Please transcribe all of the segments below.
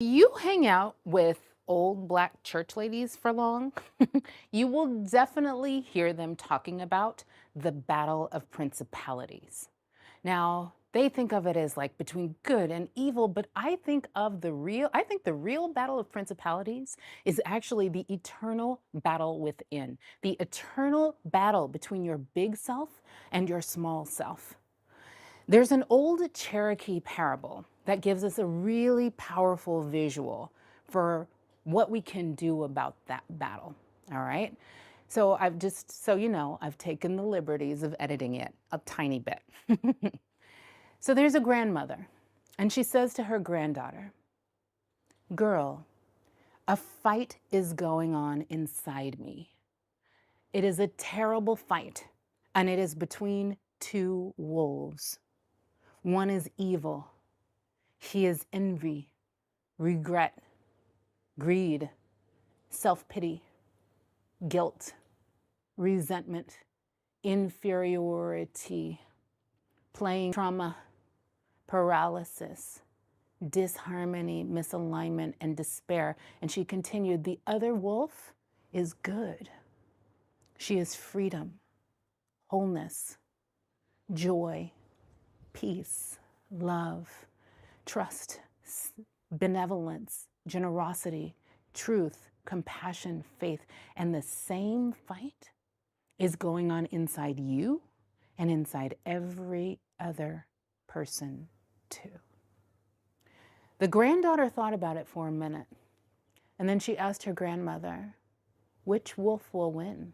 You hang out with old black church ladies for long, you will definitely hear them talking about the battle of principalities. Now, they think of it as like between good and evil, but I think the real battle of principalities is actually the eternal battle within, the eternal battle between your big self and your small self. There's an old Cherokee parable that gives us a really powerful visual for what we can do about that battle. All right. So I've taken the liberties of editing it a tiny bit. So there's a grandmother, and she says to her granddaughter, "Girl, a fight is going on inside me. It is a terrible fight, and it is between two wolves. One is evil. He is envy, regret, greed, self-pity, guilt, resentment, inferiority, playing trauma, paralysis, disharmony, misalignment, and despair." And she continued, "The other wolf is good. She is freedom, wholeness, joy, peace, love, trust, benevolence, generosity, truth, compassion, faith." And the same fight is going on inside you and inside every other person too. The granddaughter thought about it for a minute, and then she asked her grandmother, "Which wolf will win?"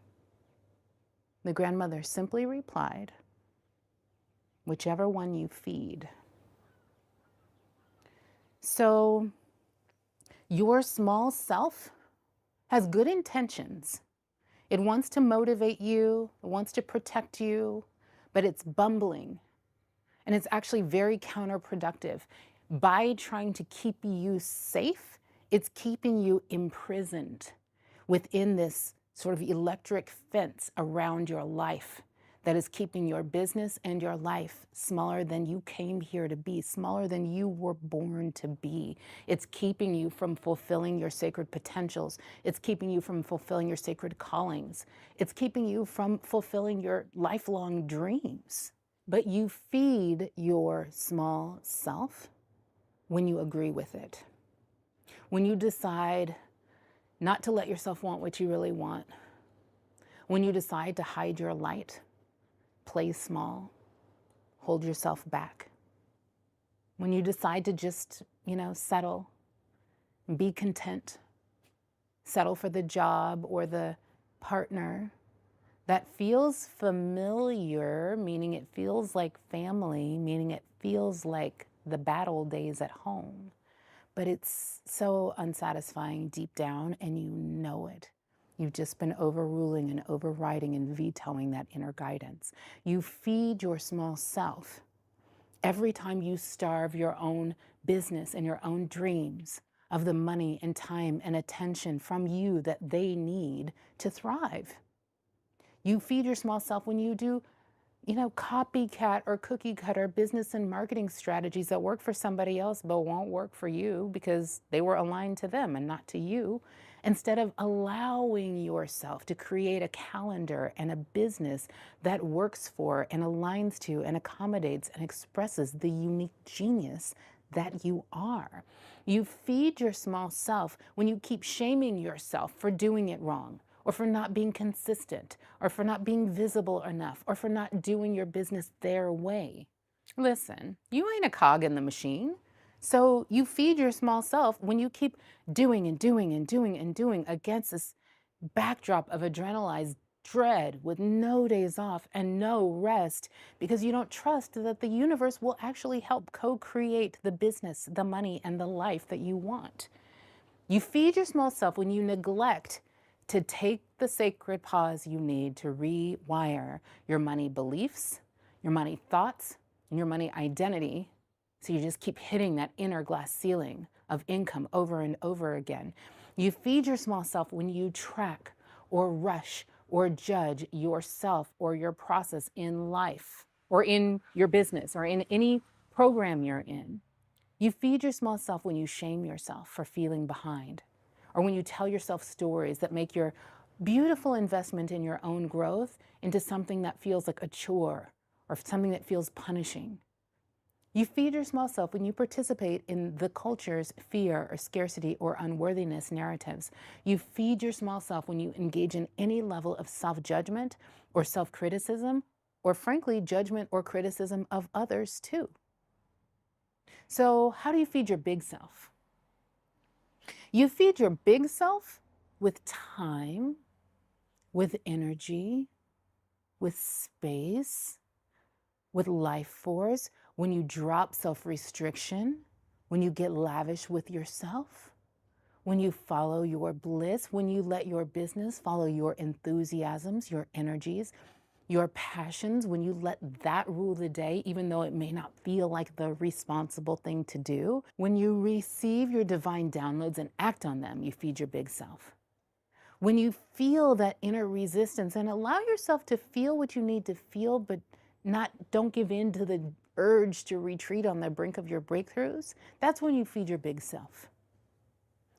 The grandmother simply replied, "Whichever one you feed." So your small self has good intentions. It wants to motivate you, it wants to protect you, but it's bumbling. And it's actually very counterproductive. By trying to keep you safe, it's keeping you imprisoned within this sort of electric fence around your life that is keeping your business and your life smaller than you came here to be, smaller than you were born to be. It's keeping you from fulfilling your sacred potentials. It's keeping you from fulfilling your sacred callings. It's keeping you from fulfilling your lifelong dreams. But you feed your small self when you agree with it. When you decide not to let yourself want what you really want. When you decide to hide your light, play small, hold yourself back. When you decide to just, settle, be content, settle for the job or the partner that feels familiar, meaning it feels like family, meaning it feels like the battle days at home, but it's so unsatisfying deep down and you know it. You've just been overruling and overriding and vetoing that inner guidance. You feed your small self every time you starve your own business and your own dreams of the money and time and attention from you that they need to thrive. You feed your small self when you do, copycat or cookie cutter business and marketing strategies that work for somebody else but won't work for you because they were aligned to them and not to you. Instead of allowing yourself to create a calendar and a business that works for and aligns to and accommodates and expresses the unique genius that you are. You feed your small self when you keep shaming yourself for doing it wrong, or for not being consistent, or for not being visible enough, or for not doing your business their way. Listen, you ain't a cog in the machine. So you feed your small self when you keep doing and doing and doing and doing against this backdrop of adrenalized dread with no days off and no rest because you don't trust that the universe will actually help co-create the business, the money, and the life that you want. You feed your small self when you neglect to take the sacred pause you need to rewire your money beliefs, your money thoughts, and your money identity. So you just keep hitting that inner glass ceiling of income over and over again. You feed your small self when you track or rush or judge yourself or your process in life or in your business or in any program you're in. You feed your small self when you shame yourself for feeling behind, or when you tell yourself stories that make your beautiful investment in your own growth into something that feels like a chore or something that feels punishing. You feed your small self when you participate in the culture's fear or scarcity or unworthiness narratives. You feed your small self when you engage in any level of self-judgment or self-criticism, or frankly, judgment or criticism of others too. So how do you feed your big self? You feed your big self with time, with energy, with space, with life force, when you drop self-restriction, when you get lavish with yourself, when you follow your bliss, when you let your business follow your enthusiasms, your energies, your passions, when you let that rule the day, even though it may not feel like the responsible thing to do, when you receive your divine downloads and act on them, you feed your big self. When you feel that inner resistance and allow yourself to feel what you need to feel, but don't give in to the urge to retreat on the brink of your breakthroughs, that's when you feed your big self.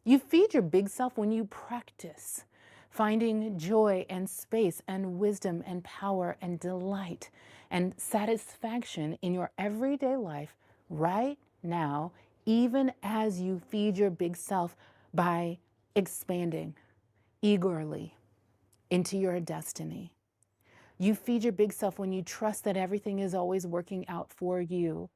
You feed your big self when you practice finding joy and space and wisdom and power and delight and satisfaction in your everyday life right now, even as you feed your big self by expanding eagerly into your destiny. You feed your big self when you trust that everything is always working out for you.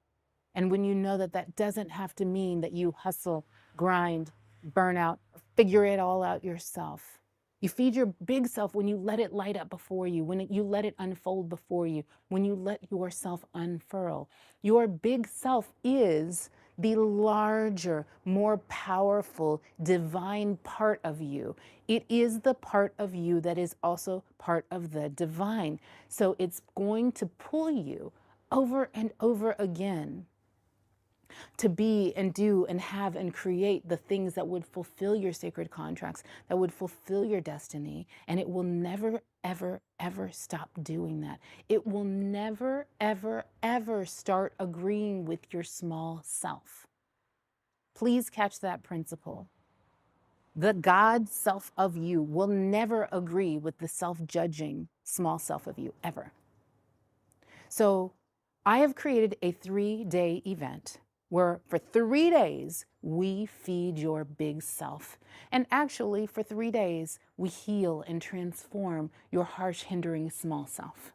And when you know that that doesn't have to mean that you hustle, grind, burn out, figure it all out yourself. You feed your big self when you let it light up before you, when you let it unfold before you, when you let yourself unfurl. Your big self is the larger, more powerful, divine part of you. It is the part of you that is also part of the divine. So it's going to pull you over and over again to be and do and have and create the things that would fulfill your sacred contracts, that would fulfill your destiny. And it will never, ever, ever stop doing that. It will never, ever, ever start agreeing with your small self. Please catch that principle. The God self of you will never agree with the self-judging small self of you, ever. So I have created a 3-day event where for 3 days, we feed your big self. And actually, for 3 days, we heal and transform your harsh, hindering small self.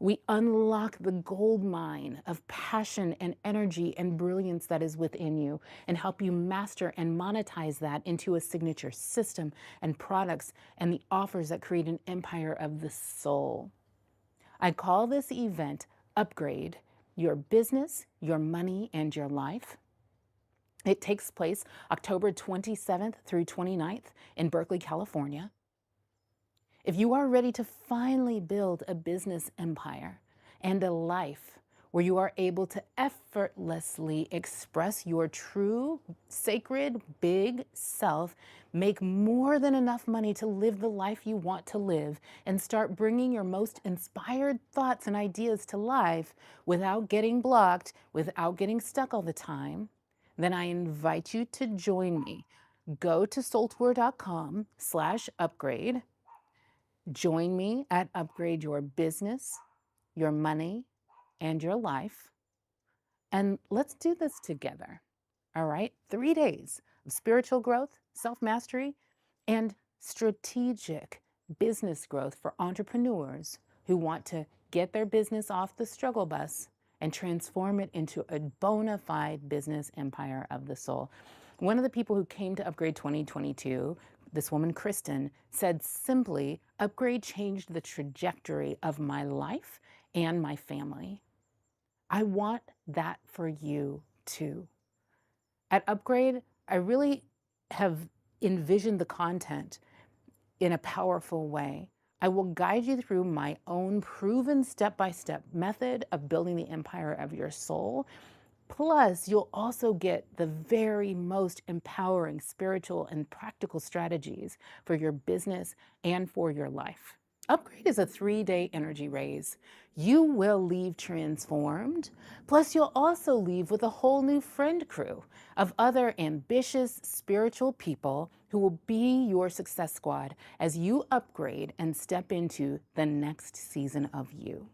We unlock the gold mine of passion and energy and brilliance that is within you and help you master and monetize that into a signature system and products and the offers that create an empire of the soul. I call this event Upgrade Your Business, Your Money, and Your Life. It takes place October 27th through 29th in Berkeley, California. If you are ready to finally build a business empire and a life where you are able to effortlessly express your true, sacred, big self, make more than enough money to live the life you want to live, and start bringing your most inspired thoughts and ideas to life without getting blocked, without getting stuck all the time, then I invite you to join me. Go to soultour.com/upgrade. Join me at Upgrade Your Business, Your Money, and Your Life. And let's do this together. All right? 3 days of spiritual growth, self-mastery, and strategic business growth for entrepreneurs who want to get their business off the struggle bus and transform it into a bona fide business empire of the soul. One of the people who came to Upgrade 2022, this woman, Kristen, said simply, Upgrade changed the trajectory of my life and my family. I want that for you too. At Upgrade, I really have envisioned the content in a powerful way. I will guide you through my own proven step-by-step method of building the empire of your soul. Plus, you'll also get the very most empowering spiritual and practical strategies for your business and for your life. Upgrade is a 3-day energy raise. You will leave transformed. Plus, you'll also leave with a whole new friend crew of other ambitious spiritual people who will be your success squad as you upgrade and step into the next season of you.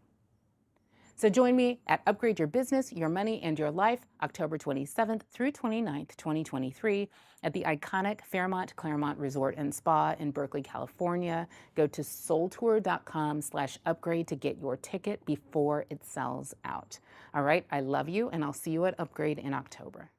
So join me at Upgrade Your Business, Your Money, and Your Life, October 27th through 29th, 2023, at the iconic Fairmont Claremont Resort and Spa in Berkeley, California. Go to soultour.com/upgrade to get your ticket before it sells out. All right, I love you, and I'll see you at Upgrade in October.